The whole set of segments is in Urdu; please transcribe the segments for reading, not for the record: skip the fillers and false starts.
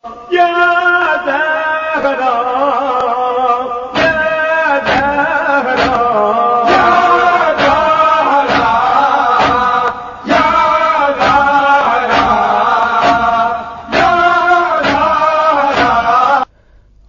يا زهرا يا زهرا يا زهرا يا زهرا يا زهرا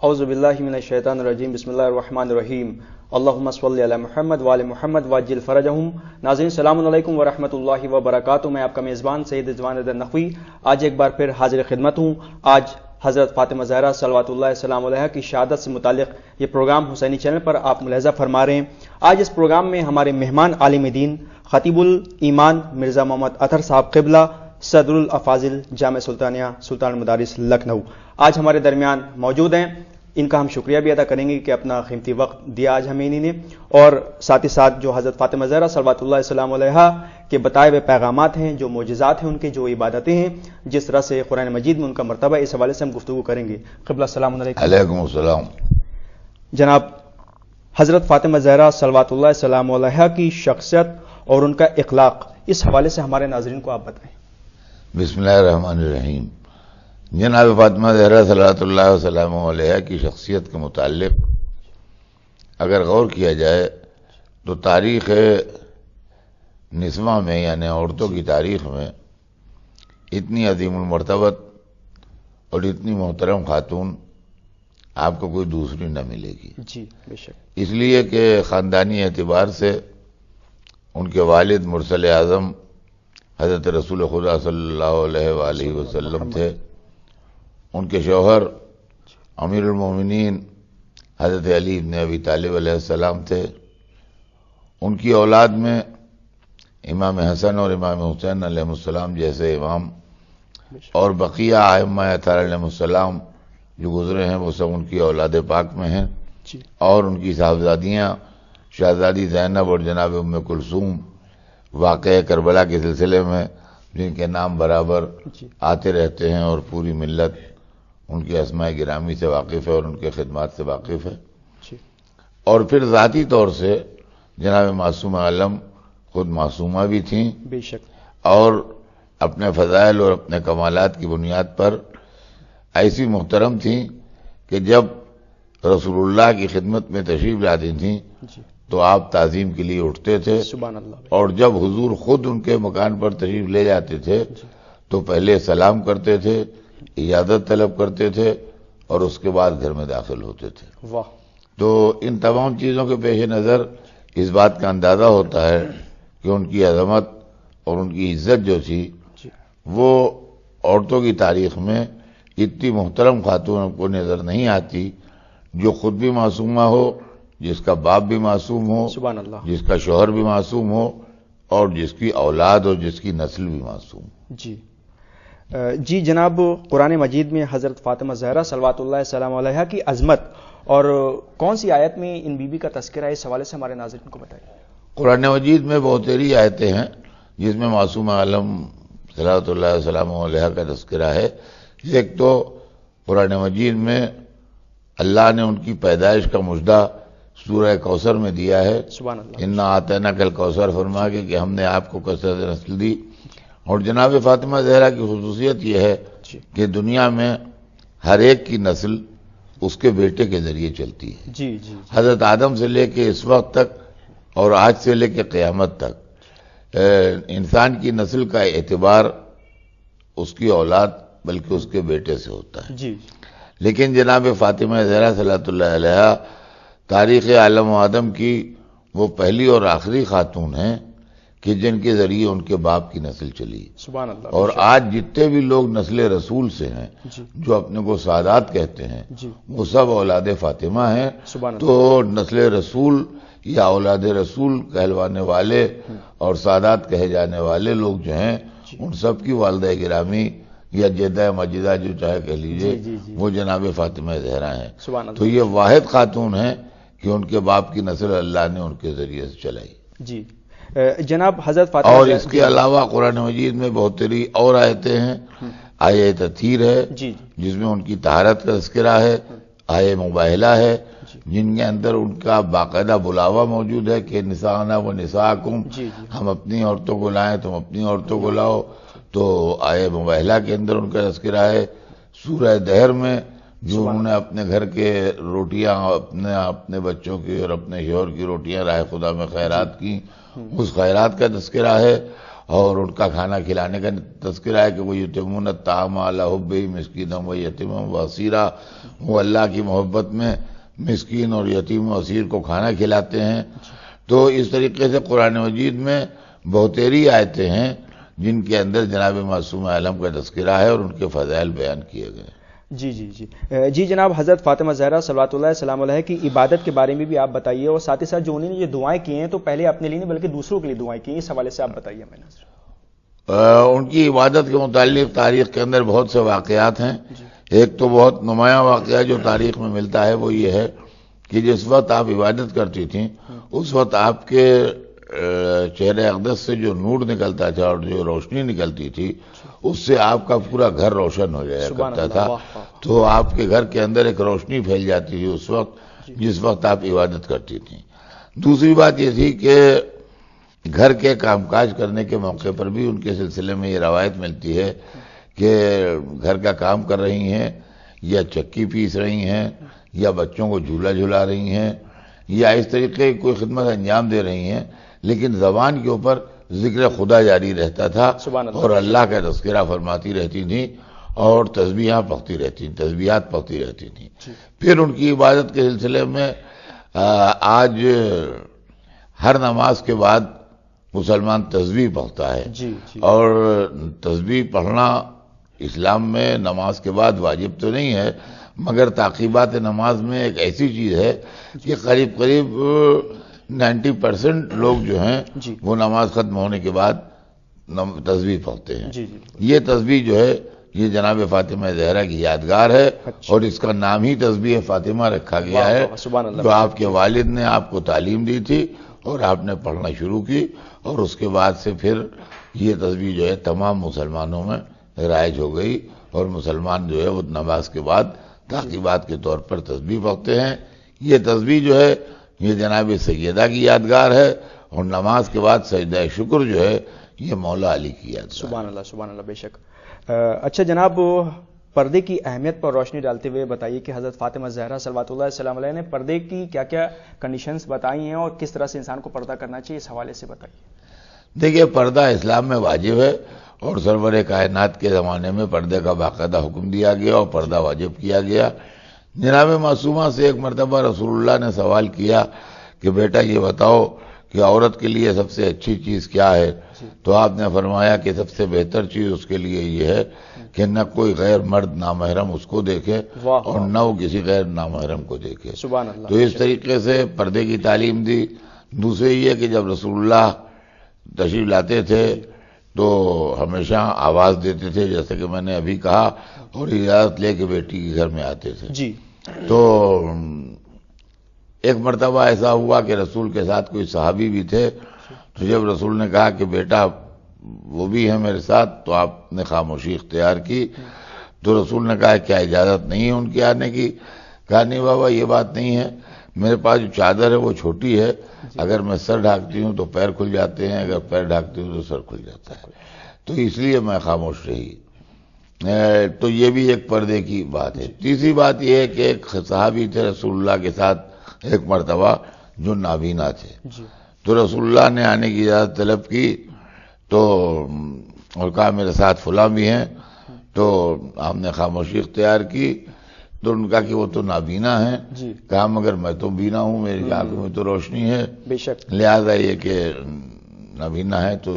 اعوذ باللہ من الشیطان الرجیم، بسم اللہ الرحمن الرحیم، اللہم صلی علی محمد وآل محمد وعجل فرجہم۔ ناظرین السلام علیکم ورحمۃ اللہ وبرکاتہ۔ میں آپ کا میزبان سید رضوان نقوی آج ایک بار پھر حاضر خدمت ہوں۔ آج حضرت فاطمہ زہرا صلوات اللہ السلام علیہا کی شہادت سے متعلق یہ پروگرام حسینی چینل پر آپ ملاحظہ فرما رہے ہیں۔ آج اس پروگرام میں ہمارے مہمان عالم دین خطیب الایمان مرزا محمد اطہر صاحب قبلہ صدر الافاضل جامع سلطانیہ سلطان المدارس لکھنؤ آج ہمارے درمیان موجود ہیں۔ ان کا ہم شکریہ بھی ادا کریں گے کہ اپنا قیمتی وقت دیا آج ہمیں انہی نے، اور ساتھ ہی ساتھ جو حضرت فاطمہ زہرا صلوات اللہ السلام علیہا کے بتائے ہوئے پیغامات ہیں، جو معجزات ہیں ان کے، جو عبادتیں ہیں، جس طرح سے قرآن مجید میں ان کا مرتبہ ہے، اس حوالے سے ہم گفتگو کریں گے۔ قبلہ السلام علیکم۔ علیکم السلام۔ جناب، حضرت فاطمہ زہرا صلوات اللہ السلام علیہا کی شخصیت اور ان کا اخلاق، اس حوالے سے ہمارے ناظرین کو آپ بتائیں۔ بسم اللہ الرحمن الرحیم۔ جناب فاطمہ زہرا صلوات اللہ وسلم علیہا کی شخصیت کے متعلق اگر غور کیا جائے تو تاریخ نسواں میں، یعنی عورتوں کی تاریخ میں، اتنی عظیم المرتبت اور اتنی محترم خاتون آپ کو کوئی دوسری نہ ملے گی۔ جی بے شک۔ اس لیے کہ خاندانی اعتبار سے ان کے والد مرسل اعظم حضرت رسول خدا صلی اللہ علیہ وآلہ وسلم تھے، ان کے شوہر امیر المومنین حضرت علی بن ابی طالب علیہ السلام تھے، ان کی اولاد میں امام حسن اور امام حسین علیہ السلام جیسے امام اور بقیہ ائمہ اطہار علیہ السلام جو گزرے ہیں وہ سب ان کی اولاد پاک میں ہیں، اور ان کی صاحبزادیاں شہزادی زینب اور جناب ام کلثوم واقعہ کربلا کے سلسلے میں جن کے نام برابر آتے رہتے ہیں، اور پوری ملت ان کے اسماء گرامی سے واقف ہے اور ان کے خدمات سے واقف ہے۔ اور پھر ذاتی طور سے جناب معصومہ عالم خود معصومہ بھی تھیں، بے شک، اور اپنے فضائل اور اپنے کمالات کی بنیاد پر ایسی محترم تھیں کہ جب رسول اللہ کی خدمت میں تشریف لاتی تھیں تو آپ تعظیم کے لیے اٹھتے تھے، سبحان اللہ، اور جب حضور خود ان کے مکان پر تشریف لے جاتے تھے تو پہلے سلام کرتے تھے، اجازت طلب کرتے تھے، اور اس کے بعد گھر میں داخل ہوتے تھے۔ واہ۔ تو ان تمام چیزوں کے پیش نظر اس بات کا اندازہ ہوتا ہے کہ ان کی عظمت اور ان کی عزت جو تھی وہ عورتوں کی تاریخ میں اتنی محترم خاتون کو نظر نہیں آتی جو خود بھی معصومہ ہو، جس کا باپ بھی معصوم ہو، سبحان اللہ، جس کا شوہر بھی معصوم ہو، اور جس کی اولاد اور جس کی نسل بھی معصوم ہو۔ جی جناب، قرآن مجید میں حضرت فاطمہ زہرا صلوات اللہ السلام علیہا کی عظمت اور کون سی آیت میں ان بیوی کا تذکرہ ہے، اس حوالے سے ہمارے ناظرین کو بتائیے۔ قرآن مجید میں بہت ساری آیتیں ہیں جس میں معصومہ عالم صلوات اللہ وسلم علیہا کا تذکرہ ہے۔ ایک تو قرآن مجید میں اللہ نے ان کی پیدائش کا مژدہ سورہ کوثر میں دیا ہے، سبحان اللہ، انا اعطیناک الکوثر فرما کے کہ ہم نے آپ کو کثرت نسل دی۔ اور جناب فاطمہ زہرا کی خصوصیت یہ ہے کہ دنیا میں ہر ایک کی نسل اس کے بیٹے کے ذریعے چلتی ہے۔ جی جی، حضرت آدم سے لے کے اس وقت تک اور آج سے لے کے قیامت تک انسان کی نسل کا اعتبار اس کی اولاد بلکہ اس کے بیٹے سے ہوتا ہے۔ جی، لیکن جناب فاطمہ زہرا صلوات اللہ علیہا تاریخ عالم و آدم کی وہ پہلی اور آخری خاتون ہیں کہ جن کے ذریعے ان کے باپ کی نسل چلی، سبحان اللہ، اور آج جتنے بھی لوگ نسل رسول سے ہیں جو اپنے کو سادات کہتے ہیں وہ سب اولاد فاطمہ ہیں۔ سبحان اللہ، تو نسل رسول یا اولاد رسول کہلوانے والے اور سادات کہے جانے والے لوگ جو ہیں ان سب کی والدہ گرامی یا جدہ مجدہ جو چاہے کہہ لیجئے وہ جناب فاطمہ زہرا ہیں۔ سبحان اللہ، تو یہ واحد خاتون ہیں کہ ان کے باپ کی نسل اللہ نے ان کے ذریعے سے چلائی۔ جی جناب، حضرت فاطمہ اور اس کے علاوہ قرآن مجید میں بہت ساری اور آیتیں ہیں۔ آیہ تطہیر ہے جس میں ان کی طہارت کا تذکرہ ہے، آیہ مباہلہ ہے جن کے اندر ان کا باقاعدہ بلاوا موجود ہے کہ نساءنا و نساءکم، ہم اپنی عورتوں کو لائیں تم اپنی عورتوں کو لاؤ۔ تو آیہ مباہلہ کے اندر ان کا تذکرہ ہے، سورہ دہر میں جو انہوں نے اپنے گھر کے روٹیاں اپنے بچوں کی اور اپنے شوہر کی روٹیاں راہ خدا میں خیرات کی، اس خیرات کا تذکرہ ہے، اور ان کا کھانا کھلانے کا تذکرہ ہے کہ وہ یتمون الطعام علی حبہ مسکینا و یتیما و اسیرا، وہ اللہ کی محبت میں مسکین اور یتیم و اسیر کو کھانا کھلاتے ہیں۔ تو اس طریقے سے قرآن مجید میں بہتیری آیتیں ہیں جن کے اندر جناب معصوم عالم کا تذکرہ ہے اور ان کے فضائل بیان کیے گئے۔ جی جناب، حضرت فاطمہ زہرا صلوات اللہ السلام علیہ کی عبادت کے بارے میں بھی آپ بتائیے، اور ساتھ ہی ساتھ جو انہوں نے جو دعائیں کی ہیں تو پہلے اپنے لیے نہیں بلکہ دوسروں کے لیے دعائیں کی ہیں، اس حوالے سے آپ بتائیے ہمیں۔ ان کی عبادت کے متعلق تاریخ کے اندر بہت سے واقعات ہیں۔ ایک تو بہت نمایاں واقعہ جو تاریخ میں ملتا ہے وہ یہ ہے کہ جس وقت آپ عبادت کرتی تھیں اس وقت آپ کے چہرے اقدس سے جو نور نکلتا تھا اور جو روشنی نکلتی تھی اس سے آپ کا پورا گھر روشن ہو جایا کرتا تھا، تو آپ کے گھر کے اندر ایک روشنی پھیل جاتی تھی اس وقت جس وقت آپ عبادت کرتی تھیں۔ دوسری بات یہ تھی کہ گھر کے کام کاج کرنے کے موقع پر بھی ان کے سلسلے میں یہ روایت ملتی ہے کہ گھر کا کام کر رہی ہیں یا چکی پیس رہی ہیں یا بچوں کو جھولا جھلا رہی ہیں یا اس طریقے کی کوئی خدمت انجام دے رہی ہیں، لیکن زبان کے اوپر ذکر خدا جاری رہتا تھا اور اللہ کا تذکرہ فرماتی رہتی تھیں اور تسبیحات پڑھتی رہتی تھیں۔ پھر ان کی عبادت کے سلسلے میں آج ہر نماز کے بعد مسلمان تسبیح پڑھتا ہے، اور تسبیح پڑھنا اسلام میں نماز کے بعد واجب تو نہیں ہے، مگر تعقیبات نماز میں ایک ایسی چیز ہے کہ قریب 90% لوگ جو ہیں وہ نماز ختم ہونے کے بعد تسبیح پڑھتے ہیں۔ یہ تسبیح جو ہے یہ جناب فاطمہ زہرا کی یادگار ہے، اور اس کا نام ہی تسبیح فاطمہ رکھا گیا ہے، جو آپ کے والد نے آپ کو تعلیم دی تھی اور آپ نے پڑھنا شروع کی، اور اس کے بعد سے پھر یہ تسبیح جو ہے تمام مسلمانوں میں رائج ہو گئی، اور مسلمان جو ہے وہ نماز کے بعد تعقیبات کے طور پر تسبیح پڑھتے ہیں۔ یہ تسبیح جو ہے یہ جناب سیدہ کی یادگار ہے، اور نماز کے بعد سجدہ شکر جو ہے یہ مولا علی کی یادگار۔ سبحان اللہ، بے شک۔ اچھا جناب، پردے کی اہمیت پر روشنی ڈالتے ہوئے بتائیے کہ حضرت فاطمہ زہرا صلوات اللہ السلام علیہ نے پردے کی کیا کیا کنڈیشنز بتائی ہیں اور کس طرح سے انسان کو پردہ کرنا چاہیے، اس حوالے سے بتائیے۔ دیکھیے، پردہ اسلام میں واجب ہے، اور سرور کائنات کے زمانے میں پردے کا باقاعدہ حکم دیا گیا اور پردہ واجب کیا گیا۔ جناب معصومہ سے ایک مرتبہ رسول اللہ نے سوال کیا کہ بیٹا یہ بتاؤ کہ عورت کے لیے سب سے اچھی چیز کیا ہے؟ تو آپ نے فرمایا کہ سب سے بہتر چیز اس کے لیے یہ ہے کہ نہ کوئی غیر مرد نامحرم اس کو دیکھے اور نہ وہ کسی غیر نامحرم کو دیکھے۔ تو اس طریقے سے پردے کی تعلیم دی۔ دوسرے یہ کہ جب رسول اللہ تشریف لاتے تھے تو ہمیشہ آواز دیتے تھے، جیسے کہ میں نے ابھی کہا، اور اجازت لے کے بیٹی کے گھر میں آتے تھے۔ تو ایک مرتبہ ایسا ہوا کہ رسول کے ساتھ کوئی صحابی بھی تھے، تو جب رسول نے کہا کہ بیٹا وہ بھی ہے میرے ساتھ، تو آپ نے خاموشی اختیار کی۔ تو رسول نے کہا کیا اجازت نہیں ہے ان کے آنے کی؟ کہا نہیں بابا، یہ بات نہیں ہے، میرے پاس جو چادر ہے وہ چھوٹی ہے، اگر میں سر ڈھانکتی ہوں تو پیر کھل جاتے ہیں، اگر پیر ڈھانکتی ہوں تو سر کھل جاتا ہے، تو اس لیے میں خاموش رہی۔ تو یہ بھی ایک پردے کی بات ہے۔ تیسری بات یہ ہے کہ ایک صحابی تھے رسول اللہ کے ساتھ ایک مرتبہ جو نابینا تھے، تو رسول اللہ نے آنے کی اجازت طلب کی تو اور کہا میرے ساتھ فلاں بھی ہیں، تو آپ نے خاموشی اختیار کی۔ تو ان کا کہ وہ تو نابینا ہیں، کہا مگر میں تو بینا ہوں، میری آنکھوں میں تو روشنی ہے، لہذا یہ کہ نابینا ہے تو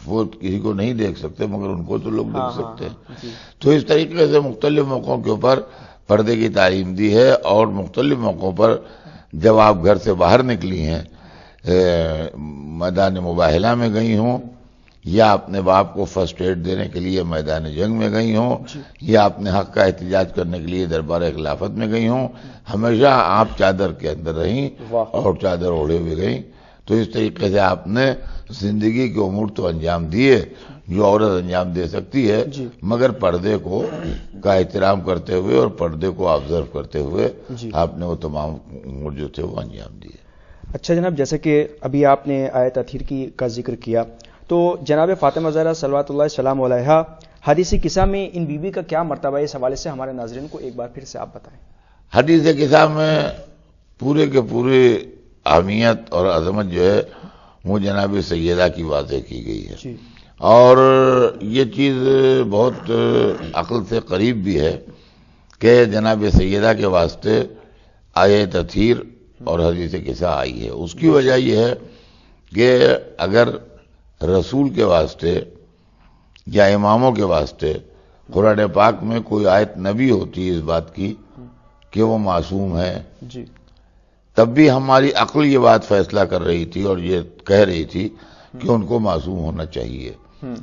وہ کسی کو نہیں دیکھ سکتے مگر ان کو تو لوگ دیکھ سکتے ہیں۔ تو اس طریقے سے مختلف موقعوں کے اوپر پردے کی تعلیم دی ہے، اور مختلف موقعوں پر جب آپ گھر سے باہر نکلی ہیں، میدان مباہلہ میں گئی ہوں، یا اپنے باپ کو فرسٹ ایڈ دینے کے لیے میدان جنگ میں گئی ہوں، یا اپنے حق کا احتجاج کرنے کے لیے دربار خلافت میں گئی ہوں، ہمیشہ آپ چادر کے اندر رہیں اور چادر اوڑھے ہوئے گئیں۔ تو اس طریقے سے آپ نے زندگی کے امور تو انجام دیے جو عورت انجام دے سکتی ہے، مگر پردے کو کا احترام کرتے ہوئے اور پردے کو آبزرو کرتے ہوئے آپ نے وہ تمام امور جو تھے وہ انجام دیے۔ اچھا جناب، جیسے کہ ابھی آپ نے آیت تطہیر کا ذکر کیا، تو جناب فاطمہ زہرا صلوات اللہ السلام علیہا حدیث قصہ میں ان بیوی کا کیا مرتبہ ہے، اس حوالے سے ہمارے ناظرین کو ایک بار پھر سے آپ بتائیں۔ حدیث قصہ میں پورے کے پورے اہمیت اور عظمت جو ہے وہ جناب سیدہ کی واضح کی گئی ہے، جی اور یہ چیز بہت عقل سے قریب بھی ہے کہ جناب سیدہ کے واسطے آیت تطہیر اور حدیث قصہ آئی ہے۔ اس کی وجہ یہ ہے کہ اگر رسول کے واسطے یا اماموں کے واسطے قرآن پاک میں کوئی آیت نہ بھی ہوتی اس بات کی کہ وہ معصوم ہے، جی تب بھی ہماری عقل یہ بات فیصلہ کر رہی تھی اور یہ کہہ رہی تھی کہ ان کو معصوم ہونا چاہیے،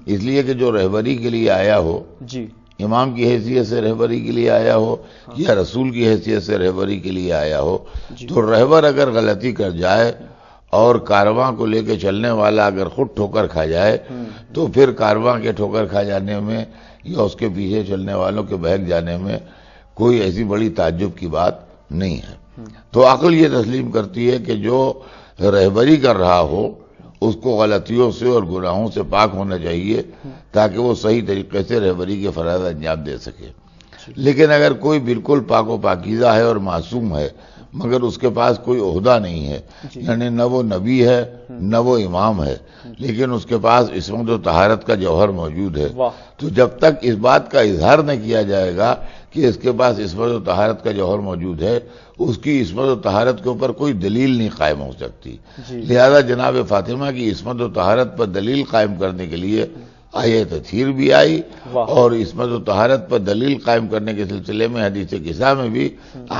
اس لیے کہ جو رہبری کے لیے آیا ہو، جی امام کی حیثیت سے رہبری کے لیے آیا ہو یا رسول کی حیثیت سے رہبری کے لیے آیا ہو، تو رہبر اگر غلطی کر جائے اور کارواں کو لے کے چلنے والا اگر خود ٹھوکر کھا جائے تو پھر کارواں کے ٹھوکر کھا جانے میں یا اس کے پیچھے چلنے والوں کے بہک جانے میں کوئی ایسی بڑی تعجب کی بات نہیں ہے۔ تو عقل یہ تسلیم کرتی ہے کہ جو رہبری کر رہا ہو اس کو غلطیوں سے اور گناہوں سے پاک ہونا چاہیے تاکہ وہ صحیح طریقے سے رہبری کے فرائض انجام دے سکے۔ لیکن اگر کوئی بالکل پاک و پاکیزہ ہے اور معصوم ہے مگر اس کے پاس کوئی عہدہ نہیں ہے، یعنی نہ وہ نبی ہے نہ وہ امام ہے، لیکن اس کے پاس عصمت و طہارت کا جوہر موجود ہے، تو جب تک اس بات کا اظہار نہ کیا جائے گا کہ اس کے پاس عصمت و طہارت کا جوہر موجود ہے، اس کی عصمت و طہارت کے اوپر کوئی دلیل نہیں قائم ہو سکتی۔ لہذا جناب فاطمہ کی عصمت و طہارت پر دلیل قائم کرنے کے لیے آیت تطہیر بھی آئی، اور عصمت و طہارت پر دلیل قائم کرنے کے سلسلے میں حدیث قصہ میں بھی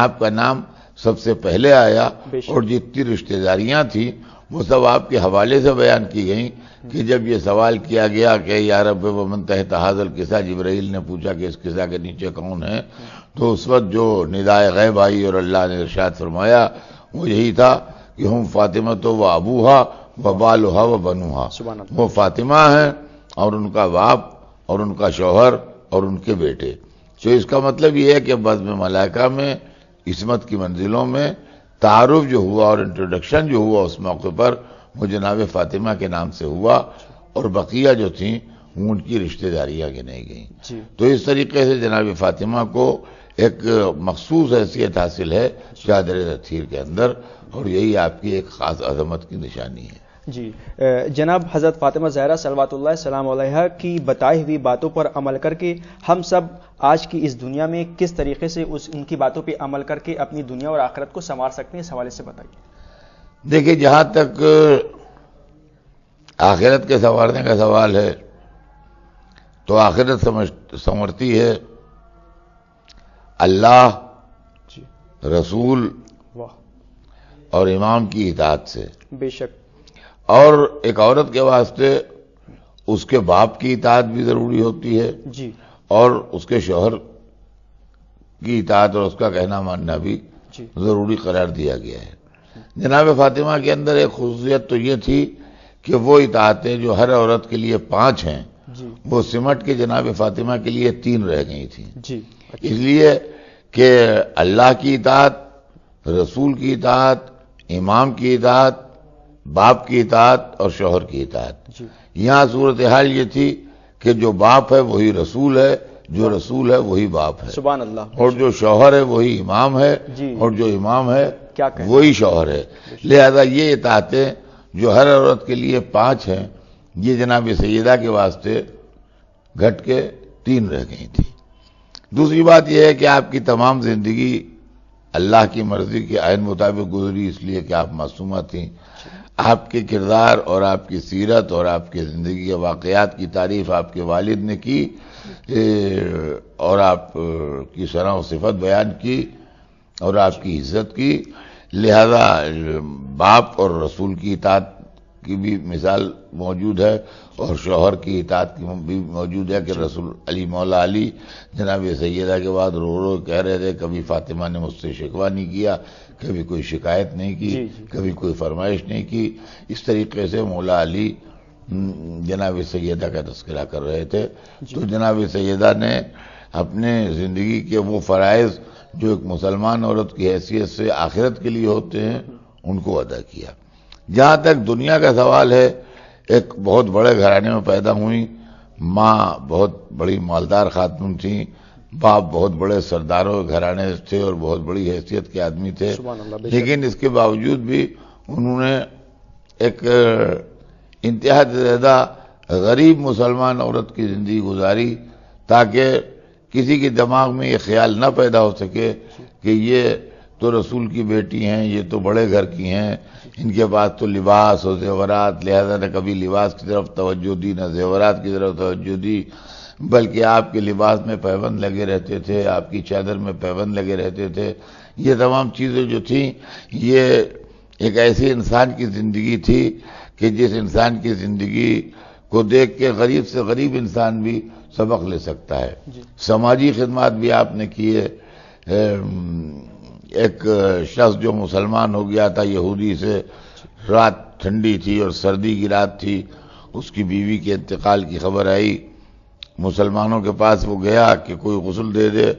آپ کا نام سب سے پہلے آیا، اور جتنی رشتہ داریاں تھیں وہ سب آپ کے حوالے سے بیان کی گئیں کہ جب یہ سوال کیا گیا کہ یا رب ومن تحت ھذا القصہ، جبرائیل نے پوچھا کہ اس قصہ کے نیچے کون ہے، تو اس وقت جو ندائے غیب آئی اور اللہ نے ارشاد فرمایا وہ یہی تھا کہ ہم فاطمہ تو و ابوہا و بالھا و بنوہا، وہ فاطمہ ہیں اور ان کا باپ اور ان کا شوہر اور ان کے بیٹے۔ تو اس کا مطلب یہ ہے کہ بزم ملائکہ میں عصمت کی منزلوں میں تعارف جو ہوا اور انٹروڈکشن جو ہوا اس موقع پر وہ جناب فاطمہ کے نام سے ہوا، اور بقیہ جو تھیں وہ ان کی رشتہ داریاں گنائی گئیں۔ تو اس طریقے سے جناب فاطمہ کو ایک مخصوص حیثیت حاصل ہے چادر تطہیر کے اندر، اور یہی آپ کی ایک خاص عظمت کی نشانی ہے۔ جی جناب حضرت فاطمہ زہرا صلوات اللہ السلام علیہا کی بتائی ہوئی باتوں پر عمل کر کے ہم سب آج کی اس دنیا میں کس طریقے سے ان کی باتوں پہ عمل کر کے اپنی دنیا اور آخرت کو سنوار سکتے ہیں، اس حوالے سے بتائیے۔ دیکھیں، جہاں تک آخرت کے سنوارنے کا سوال ہے تو آخرت سنورتی ہے اللہ، رسول اور امام کی اطاعت سے۔ بے شک۔ اور ایک عورت کے واسطے اس کے باپ کی اطاعت بھی ضروری ہوتی ہے، جی، اور اس کے شوہر کی اطاعت اور اس کا کہنا ماننا بھی ضروری قرار دیا گیا ہے۔ جناب فاطمہ کے اندر ایک خصوصیت تو یہ تھی کہ وہ اطاعتیں جو ہر عورت کے لیے 5 ہیں وہ سمٹ کے جناب فاطمہ کے لیے 3 رہ گئی تھیں، اس لیے کہ اللہ کی اطاعت، رسول کی اطاعت، امام کی اطاعت، باپ کی اطاعت اور شوہر کی اطاعت۔ یہاں صورتحال یہ تھی کہ جو باپ ہے وہی رسول ہے، جو رسول ہے وہی باپ ہے، سبحان اللہ، اور جو شوہر ہے وہی امام ہے، اور جو امام ہے وہی شوہر ہے۔ لہذا یہ اطاعتیں جو ہر عورت کے لیے 5 ہیں یہ جناب سیدہ کے واسطے گھٹ کے 3 رہ گئی تھی۔ دوسری بات یہ ہے کہ آپ کی تمام زندگی اللہ کی مرضی کے عین مطابق گزری، اس لیے کہ آپ معصومہ تھیں۔ آپ کے کردار اور آپ کی سیرت اور آپ کی زندگی کے واقعات کی تعریف آپ کے والد نے کی، اور آپ کی شرح و صفت بیان کی اور آپ کی عزت کی۔ لہذا باپ اور رسول کی اطاعت کی بھی مثال موجود ہے، اور شوہر کی اطاعت کی بھی موجود ہے کہ رسول علی مولا علی جناب سیدہ کے بعد رو رو کہہ رہے تھے کبھی فاطمہ نے مجھ سے شکوہ نہیں کیا، کبھی کوئی شکایت نہیں کی، کبھی کوئی فرمائش نہیں کی۔ اس طریقے سے مولا علی جناب سیدہ کا تذکرہ کر رہے تھے۔ تو جناب سیدہ نے اپنے زندگی کے وہ فرائض جو ایک مسلمان عورت کی حیثیت سے آخرت کے لیے ہوتے ہیں ان کو ادا کیا۔ جہاں تک دنیا کا سوال ہے، ایک بہت بڑے گھرانے میں پیدا ہوئی، ماں بہت بڑی مالدار خاتون تھیں، باپ بہت بڑے سرداروں کے گھرانے تھے اور بہت بڑی حیثیت کے آدمی تھے، سبحان اللہ، بے شک۔ لیکن اس کے باوجود بھی انہوں نے ایک انتہا زیادہ غریب مسلمان عورت کی زندگی گزاری تاکہ کسی کے دماغ میں یہ خیال نہ پیدا ہو سکے کہ یہ تو رسول کی بیٹی ہیں، یہ تو بڑے گھر کی ہیں، ان کے پاس تو لباس اور زیورات، لہذا نہ کبھی لباس کی طرف توجہ دی نہ زیورات کی طرف توجہ دی، بلکہ آپ کے لباس میں پیوند لگے رہتے تھے، آپ کی چادر میں پیوند لگے رہتے تھے۔ یہ تمام چیزیں جو تھیں یہ ایک ایسی انسان کی زندگی تھی کہ جس انسان کی زندگی کو دیکھ کے غریب سے غریب انسان بھی سبق لے سکتا ہے۔ سماجی خدمات بھی آپ نے کیے۔ ایک شخص جو مسلمان ہو گیا تھا یہودی سے، رات ٹھنڈی تھی اور سردی کی رات تھی، اس کی بیوی کے انتقال کی خبر آئی، مسلمانوں کے پاس وہ گیا کہ کوئی غسل دے دے،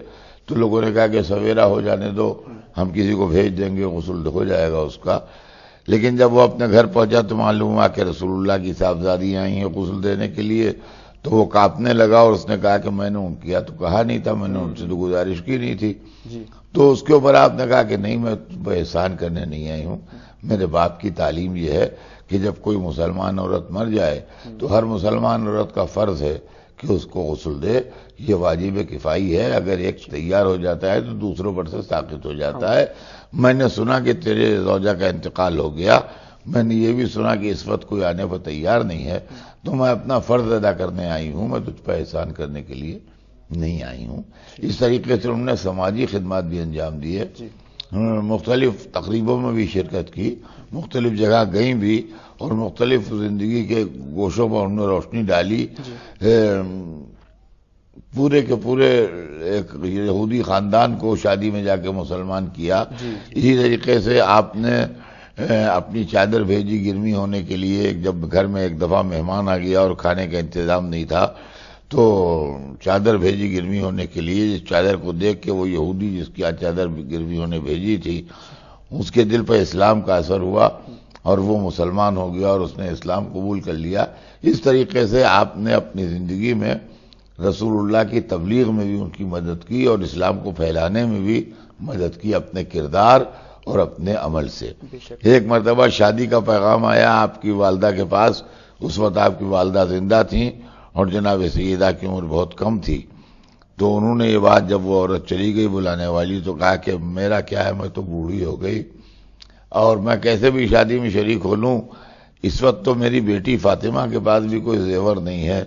تو لوگوں نے کہا کہ سویرا ہو جانے دو، ہم کسی کو بھیج دیں گے، غسل ہو جائے گا اس کا۔ لیکن جب وہ اپنے گھر پہنچا تو معلوم ہوا کہ رسول اللہ کی صاحبزادی آئی ہیں غسل دینے کے لیے، تو وہ کانپنے لگا اور اس نے کہا کہ میں نے ان کیا تو کہا نہیں تھا، میں نے ان سے تو گزارش کی نہیں تھی۔ تو اس کے اوپر آپ نے کہا کہ نہیں، میں تم پہ احسان کرنے نہیں آئی ہوں، میرے باپ کی تعلیم یہ ہے کہ جب کوئی مسلمان عورت مر جائے تو ہر مسلمان عورت کا فرض ہے کہ اس کو غسل دے، یہ واجب کفائی ہے، اگر ایک تیار ہو جاتا ہے تو دوسروں پر سے ساقط ہو جاتا ہے۔ میں نے سنا کہ تیرے زوجہ کا انتقال ہو گیا، میں نے یہ بھی سنا کہ اس وقت کوئی آنے پر تیار نہیں ہے، تو میں اپنا فرض ادا کرنے آئی ہوں، میں تجھ پہ احسان کرنے کے لیے نہیں آئی ہوں۔ اس طریقے سے انہوں نے سماجی خدمات بھی انجام دیے، مختلف تقریبوں میں بھی شرکت کی، مختلف جگہ گئیں بھی اور مختلف زندگی کے گوشوں پر انہوں نے روشنی ڈالی۔ پورے کے پورے ایک یہودی خاندان کو شادی میں جا کے مسلمان کیا۔ اسی طریقے سے آپ نے اپنی چادر بھیجی گرمی ہونے کے لیے، جب گھر میں ایک دفعہ مہمان آ گیا اور کھانے کا انتظام نہیں تھا تو چادر بھیجی گرمی ہونے کے لیے۔ جس چادر کو دیکھ کے وہ یہودی جس کی چادر گرمی ہونے بھیجی تھی، اس کے دل پر اسلام کا اثر ہوا اور وہ مسلمان ہو گیا اور اس نے اسلام قبول کر لیا۔ اس طریقے سے آپ نے اپنی زندگی میں رسول اللہ کی تبلیغ میں بھی ان کی مدد کی اور اسلام کو پھیلانے میں بھی مدد کی اپنے کردار اور اپنے عمل سے۔ ایک مرتبہ شادی کا پیغام آیا آپ کی والدہ کے پاس، اس وقت آپ کی والدہ زندہ تھیں اور جناب سیدہ کی عمر بہت کم تھی، تو انہوں نے یہ بات جب وہ عورت چلی گئی بلانے والی تو کہا کہ میرا کیا ہے، میں تو بوڑھی ہو گئی اور میں کیسے بھی شادی میں شریک ہو لوں، اس وقت تو میری بیٹی فاطمہ کے پاس بھی کوئی زیور نہیں ہے۔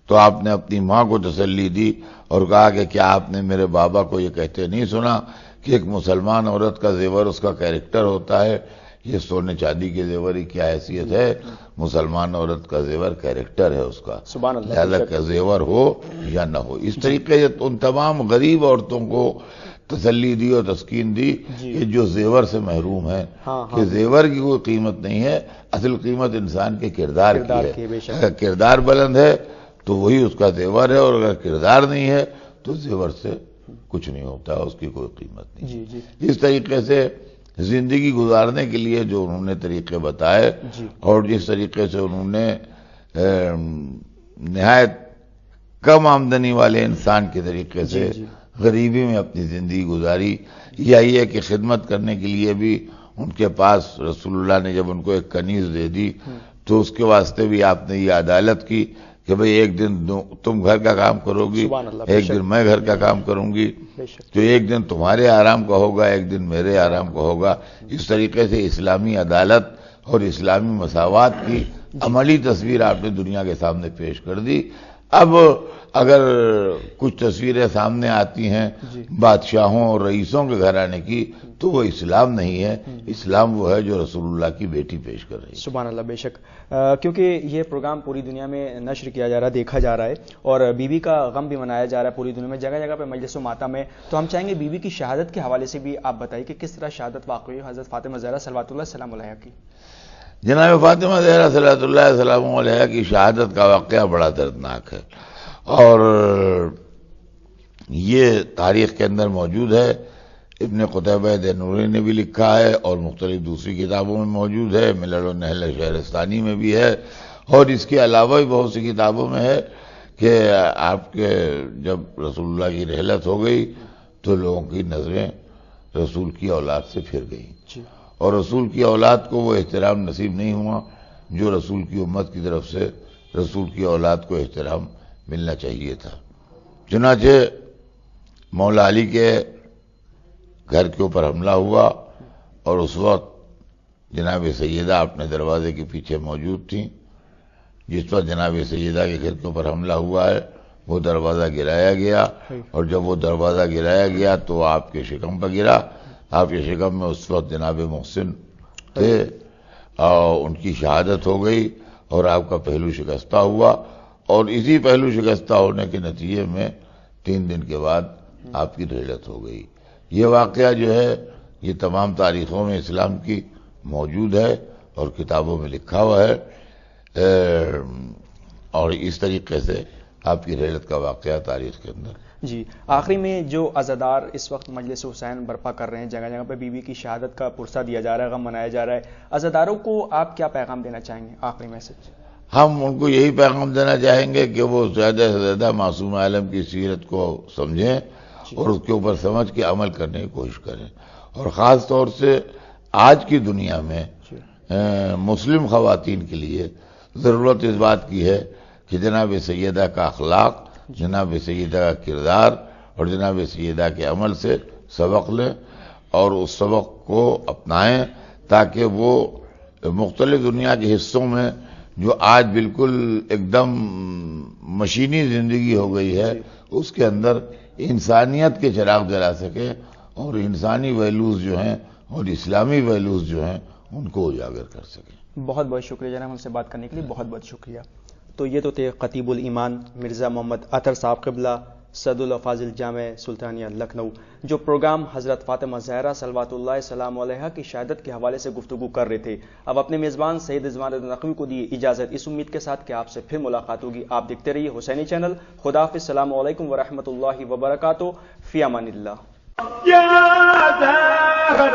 تو آپ نے اپنی ماں کو تسلی دی اور کہا کہ کیا آپ نے میرے بابا کو یہ کہتے نہیں سنا کہ ایک مسلمان عورت کا زیور اس کا کیریکٹر ہوتا ہے، یہ سونے چاندی کے زیور کی کیا حیثیت ہے، مسلمان عورت کا زیور کیریکٹر ہے اس کا، سبحان اللہ، لہذا کہ زیور ہو یا نہ ہو۔ اس طریقے سے ان تمام غریب عورتوں کو تسلی دی اور تسکین دی کہ جو زیور سے محروم ہیں، کہ زیور کی کوئی قیمت نہیں ہے، اصل قیمت انسان کے کردار کی ہے۔ اگر کردار بلند ہے تو وہی اس کا زیور ہے، اور اگر کردار نہیں ہے تو زیور سے کچھ نہیں ہوتا، اس کی کوئی قیمت نہیں۔ اس طریقے سے زندگی گزارنے کے لیے جو انہوں نے طریقے بتائے اور جس طریقے سے انہوں نے نہایت کم آمدنی والے انسان کے طریقے سے غریبی میں اپنی زندگی گزاری، یہی ہے کہ خدمت کرنے کے لیے بھی ان کے پاس رسول اللہ نے جب ان کو ایک کنیز دے دی تو اس کے واسطے بھی آپ نے یہ عدالت کی کہ بھئی ایک دن تم گھر کا کام کرو گی، ایک دن میں گھر کا کام کروں گی، تو ایک دن تمہارے آرام کا ہوگا، ایک دن میرے آرام کا ہوگا۔ اس طریقے سے اسلامی عدالت اور اسلامی مساوات کی عملی تصویر آپ نے دنیا کے سامنے پیش کر دی۔ اب اگر کچھ تصویریں سامنے آتی ہیں بادشاہوں اور رئیسوں کے گھرانے کی تو وہ اسلام نہیں ہے، اسلام وہ ہے جو رسول اللہ کی بیٹی پیش کر رہی ہے۔ سبحان اللہ، بے شک، کیونکہ یہ پروگرام پوری دنیا میں نشر کیا جا رہا ہے، دیکھا جا رہا ہے، اور بیوی کا غم بھی منایا جا رہا ہے پوری دنیا میں، جگہ جگہ پہ مجلس و ماتم ہے۔ تو ہم چاہیں گے بیوی کی شہادت کے حوالے سے بھی آپ بتائیے کہ کس طرح شہادت واقعی حضرت فاطمہ زہرا صلوات اللہ السلام علیہا کی۔ جناب فاطمہ زہرا صلوات اللہ السلام علیہا کی شہادت کا واقعہ بڑا دردناک ہے، اور یہ تاریخ کے اندر موجود ہے۔ ابن قتیبہ دینوری نے بھی لکھا ہے اور مختلف دوسری کتابوں میں موجود ہے، ملل و نحل شہرستانی میں بھی ہے، اور اس کے علاوہ بھی بہت سی کتابوں میں ہے کہ آپ کے جب رسول اللہ کی رحلت ہو گئی تو لوگوں کی نظریں رسول کی اولاد سے پھر گئیں، اور رسول کی اولاد کو وہ احترام نصیب نہیں ہوا جو رسول کی امت کی طرف سے رسول کی اولاد کو احترام ملنا چاہیے تھا۔ چنانچہ مولا علی کے گھر کے اوپر حملہ ہوا، اور اس وقت جناب سیدہ اپنے دروازے کے پیچھے موجود تھیں۔ جس وقت جناب سیدہ کے گھر کے اوپر حملہ ہوا ہے وہ دروازہ گرایا گیا، اور جب وہ دروازہ گرایا گیا تو آپ کے شکم پر گرا۔ آپ کے شکم میں اس وقت جناب محسن تھے، اور ان کی شہادت ہو گئی، اور آپ کا پہلو شکستہ ہوا، اور اسی پہلو شکستہ ہونے کے نتیجے میں 3 دن کے بعد آپ کی رحلت ہو گئی۔ یہ واقعہ جو ہے یہ تمام تاریخوں میں اسلام کی موجود ہے اور کتابوں میں لکھا ہوا ہے، اور اس طریقے سے آپ کی رحلت کا واقعہ تاریخ کے اندر۔ جی، آخری میں جو عزادار اس وقت مجلس حسین برپا کر رہے ہیں، جگہ جگہ پہ بیوی کی شہادت کا پرسہ دیا جا رہا ہے، غم منایا جا رہا ہے، عزاداروں کو آپ کیا پیغام دینا چاہیں گے؟ آخری میسج۔ ہم ان کو یہی پیغام دینا چاہیں گے کہ وہ زیادہ سے زیادہ معصوم عالم کی سیرت کو سمجھیں اور اس کے اوپر سمجھ کے عمل کرنے کی کوشش کریں، اور خاص طور سے آج کی دنیا میں مسلم خواتین کے لیے ضرورت اس بات کی ہے کہ جناب سیدہ کا اخلاق، جناب سیدہ کا کردار اور جناب سیدہ کے عمل سے سبق لیں، اور اس سبق کو اپنائیں، تاکہ وہ مختلف دنیا کے حصوں میں جو آج بالکل ایک دم مشینی زندگی ہو گئی ہے اس کے اندر انسانیت کے چراغ جلا سکے، اور انسانی ویلیوز جو ہیں اور اسلامی ویلیوز جو ہیں ان کو اجاگر کر سکیں۔ بہت بہت شکریہ جناب، ہم سے بات کرنے کے لیے بہت بہت شکریہ۔ تو یہ تو تھے خطیب الایمان مرزا محمد اطہر صاحب قبلہ صدر الافاضل جامع سلطانیہ لکھنؤ، جو پروگرام حضرت فاطمہ زہرا صلوات اللہ سلام علیہا کی شہادت کے حوالے سے گفتگو کر رہے تھے۔ اب اپنے میزبان سید رضوان رضا نقوی کو دیے اجازت، اس امید کے ساتھ کہ آپ سے پھر ملاقات ہوگی۔ آپ دیکھتے رہیے حسینی چینل۔ خدا حافظ، السلام علیکم ورحمۃ اللہ وبرکاتہ، فی امان اللہ۔ یا زہرا